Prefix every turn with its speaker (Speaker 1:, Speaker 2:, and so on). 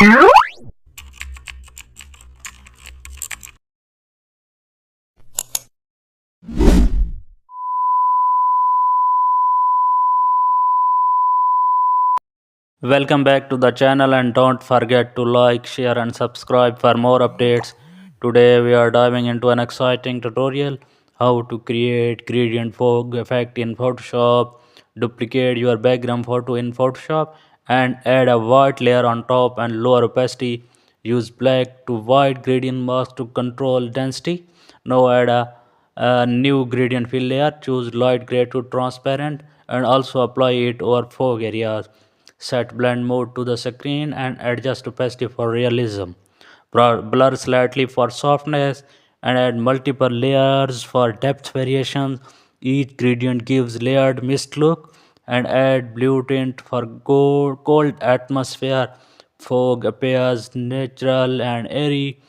Speaker 1: Welcome back to the channel and don't forget to like, share and subscribe for more updates. Today we are diving into an exciting tutorial how to create gradient fog effect in Photoshop, duplicate your background photo in Photoshop and add a white layer on top and lower opacity. Use black to white gradient mask to control density. Now add a new gradient fill layer, choose light gray to transparent and also apply it over fog areas. Set blend mode to the screen and adjust opacity for realism. Blur slightly for softness and add multiple layers for depth variations. Each gradient gives layered mist look and add blue tint for cold atmosphere. Fog appears natural and airy.